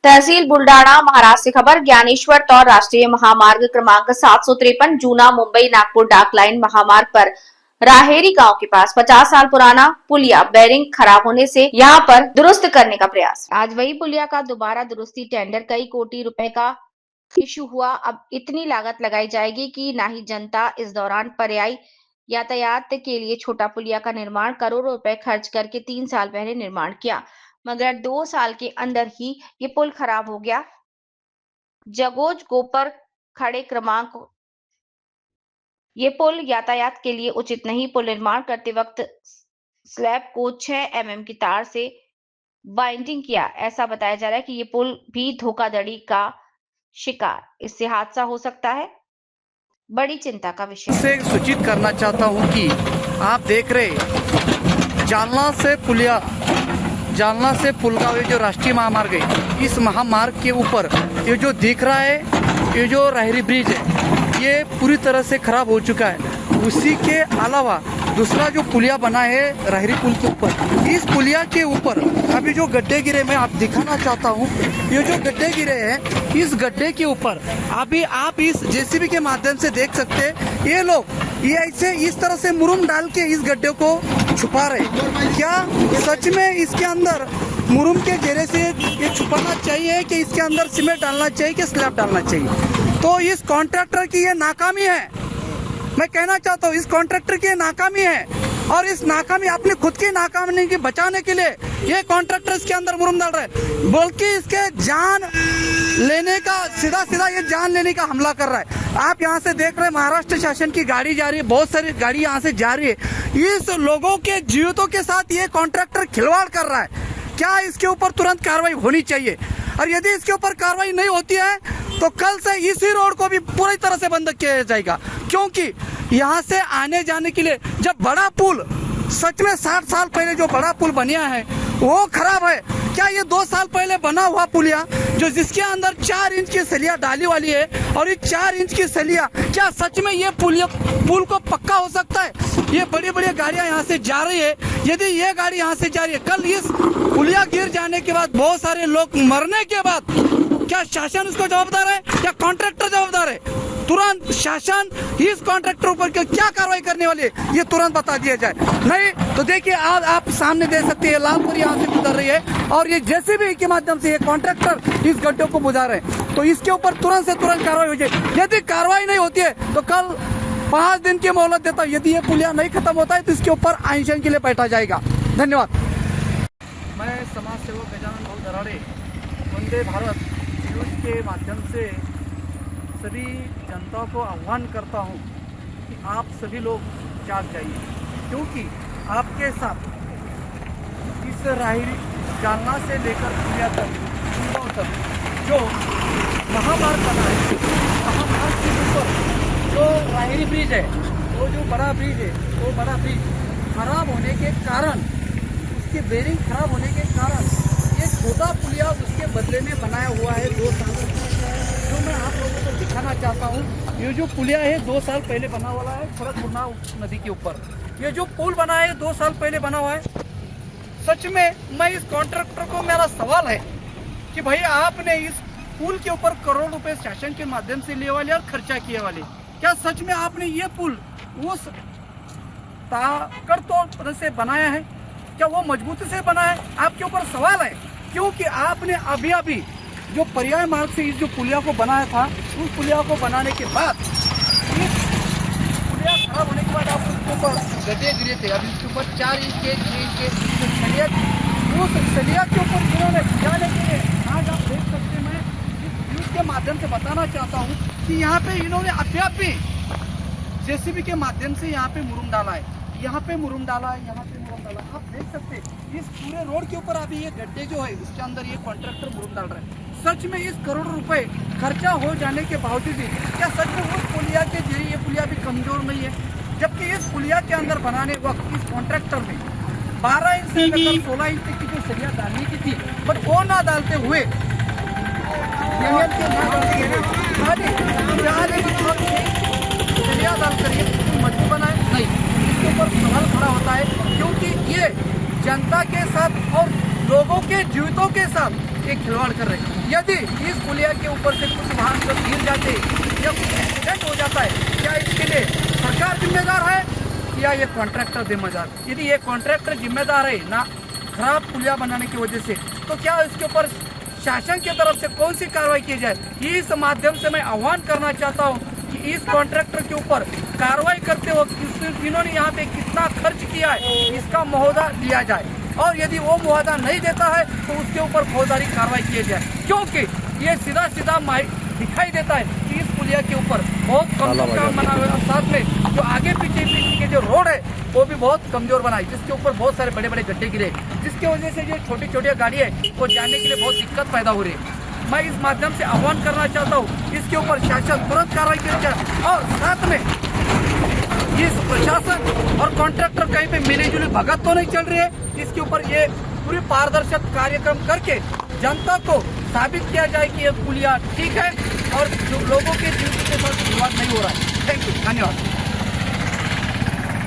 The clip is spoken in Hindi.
तहसील बुल्डाणा महाराष्ट्र से खबर। ज्ञानेश्वर तौर राष्ट्रीय महामार्ग क्रमांक 753 जूना मुंबई नागपुर डाक लाइन महामार्ग पर राहेरी गांव के पास 50 साल पुराना पुलिया बेरिंग खराब होने से यहां पर दुरुस्त करने का प्रयास। आज वही पुलिया का दोबारा दुरुस्ती टेंडर कई कोटि रुपए का इशू हुआ। अब इतनी लागत लगाई जाएगी कि ना ही जनता इस दौरान पर्यायी यातायात के लिए छोटा पुलिया का निर्माण करोड़ों रुपए खर्च करके 3 साल पहले निर्माण किया, मगर 2 साल के अंदर ही ये पुल खराब हो गया। जगोज गोपर खड़े क्रमांक ये पुल यातायात के लिए उचित नहीं। पुल निर्माण करते वक्त स्लैब को 6 mm की तार से बाइंडिंग किया। ऐसा बताया जा रहा है कि ये पुल भी धोखाधड़ी का शिकार, इससे हादसा हो सकता है। बड़ी चिंता का विषय से सूचित करना चाहता हूं कि आप देख रहे जालना से पुलगांव जो राष्ट्रीय महामार्ग है, इस महामार्ग के ऊपर ये जो दिख रहा है, ये जो राहरी ब्रिज है, ये पूरी तरह से खराब हो चुका है। उसी के अलावा दूसरा जो पुलिया बना है राहरी पुल के ऊपर, इस पुलिया के ऊपर अभी जो गड्ढे गिरे, मैं आप दिखाना चाहता हूँ। ये जो गड्ढे गिरे हैं, इस गड्ढे के ऊपर अभी आप इस जेसीबी के माध्यम से देख सकते हैं, ये लोग ये ऐसे इस तरह से मुरुम डाल के इस गड्ढे को छुपा रहे। क्या सच में इसके अंदर मुरुम के घेरे से ये छुपाना चाहिए कि इसके अंदर सीमेंट डालना चाहिए कि स्लैब डालना चाहिए? तो इस कॉन्ट्रैक्टर की ये नाकामी है। मैं कहना चाहता हूँ इस कॉन्ट्रैक्टर की नाकामी है, और इस नाकामी अपनी खुद की नाकामी की बचाने के लिए ये कॉन्ट्रैक्टर इसके अंदर मुरुम डाल रहा है, बल्कि इसके जान लेने का सीधा ये जान लेने का हमला कर रहा है। आप यहाँ से देख रहे हैं महाराष्ट्र शासन की गाड़ी जा रही है, बहुत सारी गाड़ी यहाँ से जा रही है। इस लोगों के जीवितों के साथ ये कॉन्ट्रैक्टर खिलवाड़ कर रहा है। क्या इसके ऊपर तुरंत कार्रवाई होनी चाहिए? और यदि इसके ऊपर कार्रवाई नहीं होती है तो कल से इसी रोड को भी पूरी तरह से बंद किया जाएगा, क्योंकि यहाँ से आने जाने के लिए जब बड़ा पुल, सच में 60 साल पहले जो बड़ा पुल बनिया है वो खराब है। क्या ये 2 साल पहले बना हुआ पुलिया जो जिसके अंदर 4 इंच की सलिया डाली वाली है, और ये 4 इंच की सलिया, क्या सच में ये पुल को पक्का हो सकता है? ये बड़ी बड़ी गाड़ियां यहाँ से जा रही है, यदि ये गाड़ी यहाँ से जा रही है, कल इस पुलिया गिर जाने के बाद बहुत सारे लोग मरने के बाद क्या शासन उसको जवाबदार है या कॉन्ट्रैक्टर जवाबदार है? तुरंत शासन इस कॉन्ट्रैक्टर ऊपर क्या कार्रवाई करने वाली है ये तुरंत बता दिया जाए। नहीं तो देखिए आप सामने देख सकते हैं, लालपुर यहाँ से गुजर रही है और ये जेसीबी के माध्यम से ये कॉन्ट्रैक्टर इस गड्ढे को बुझा रहे हैं। तो इसके ऊपर तुरंत से तुरंत कार्रवाई हो जाए। यदि कार्रवाई नहीं होती है तो कल 5 दिन की मोहलत देता हूँ। यदि ये पुलिया नहीं खत्म होता है तो इसके ऊपर आंदोलन के लिए बैठा जाएगा। धन्यवाद। मैं समाज सेवक गजानन भाऊ दराड़े वंदे भारत न्यूज के माध्यम से सभी जनता को आह्वान करता हूं कि आप सभी लोग जाग जाइए, क्योंकि आपके साथ इस राहरी जालना से लेकर पुलिया तक जो महामार्ग बना है, महामार्ग के ऊपर जो राहरी ब्रिज है, वो जो बड़ा ब्रिज है, वो बड़ा ब्रिज खराब होने के कारण, उसकी बेरिंग खराब होने के कारण ये छोटा पुलिया उसके बदले में बनाया हुआ है 2 साल। जो मैं आप लोगों को दिखाना चाहता हूँ, ये जो पुलिया है 2 साल पहले बना हुआ है खड़गपुरना नदी के ऊपर। ये जो पुल बना है 2 साल पहले बना हुआ है। सच में मैं इस कॉन्ट्रैक्टर को, मेरा सवाल है कि भाई आपने इस पुल के ऊपर करोड़ रुपए शासन के माध्यम से लिए वाले और खर्चा किए वाले, क्या सच में आपने ये पुल उस ताकतों से बनाया है? क्या वो मजबूती से बना है? आपके ऊपर सवाल है, क्योंकि आपने अभी जो पर्याय मार्ग से इस जो पुलिया को बनाया था, उस पुलिया को बनाने के बाद इस पुलिया खराब होने के बाद आप उसके ऊपर गड्ढे गिरे थे। अभी उसके ऊपर 4 इंच के 6 इंच के सलिया, उस सलिया के ऊपर जिन्होंने जाने के लिए आज आप देख सकते हैं। मैं इस न्यूज के माध्यम से बताना चाहता हूँ कि यहाँ पे इन्होंने अभी जेसीबी के माध्यम से यहाँ पे मुरुम डाला है, यहाँ पे मुरुम डाला है, यहाँ पे मुरुम डाला है। आप देख सकते हैं इस पूरे रोड के ऊपर अभी ये गड्ढे जो है उसके अंदर ये कॉन्ट्रैक्टर मुरुम डाल रहा है। सच में इस करोड़ रुपए खर्चा हो जाने के बावजूद भी क्या सच में उस पुलिया के जरिए ये पुलिया भी कमजोर नहीं है? जबकि इस पुलिया के अंदर बनाने वक्त इस कॉन्ट्रैक्टर में 12 इंच से लेकर 16 इंच तक की जो सरिया डालनी की थी, पर वो ना डालते हुए सरिया डालकर ये मजबूत बनाए। नहीं, इसके ऊपर सवाल खड़ा होता है, क्योंकि ये जनता के साथ और लोगों के जीवितों के साथ एक खिलवाड़ कर रहे हैं। यदि इस पुलिया के ऊपर से कुछ वाहन जब गिर जाते या कुछ एक्सीडेंट हो जाता है, क्या इसके लिए सरकार जिम्मेदार है या ये कॉन्ट्रैक्टर जिम्मेदार? यदि ये कॉन्ट्रैक्टर जिम्मेदार है ना खराब पुलिया बनाने की वजह से, तो क्या इसके ऊपर शासन की तरफ से कौन सी कार्रवाई की जाए? इस माध्यम से मैं आह्वान करना चाहता हूँ कि इस कॉन्ट्रैक्टर के ऊपर कार्रवाई करते वक्त इन्होंने यहाँ पे कितना खर्च किया है इसका मुआवजा दिया जाए, और यदि वो मुआवजा नहीं देता है तो उसके ऊपर फौजदारी कार्रवाई की जाए, क्योंकि ये सीधा सीधा दिखाई देता है कि इस पुलिया के ऊपर बहुत कमजोर काम बना हुआ है। साथ में जो आगे पीछे के जो रोड है वो भी बहुत कमजोर बना है, जिसके ऊपर बहुत सारे बड़े बड़े गड्ढे गिरे, जिसकी वजह से जो छोटी छोटी गाड़ी है वो जाने के लिए बहुत दिक्कत पैदा हो रही है। मैं इस माध्यम से आह्वान करना चाहता हूँ इसके ऊपर शासन तुरंत कार्रवाई की जाए, और साथ में इस प्रशासन और कॉन्ट्रैक्टर कहीं पे मिलीजुली भगत तो नहीं चल रही है, इसके ऊपर ये पूरी पारदर्शक कार्यक्रम करके जनता को साबित किया जाए कि ये पुलिया ठीक है और जो लोगों के जीवन के साथ विवाद नहीं हो रहा है। थैंक यू, धन्यवाद।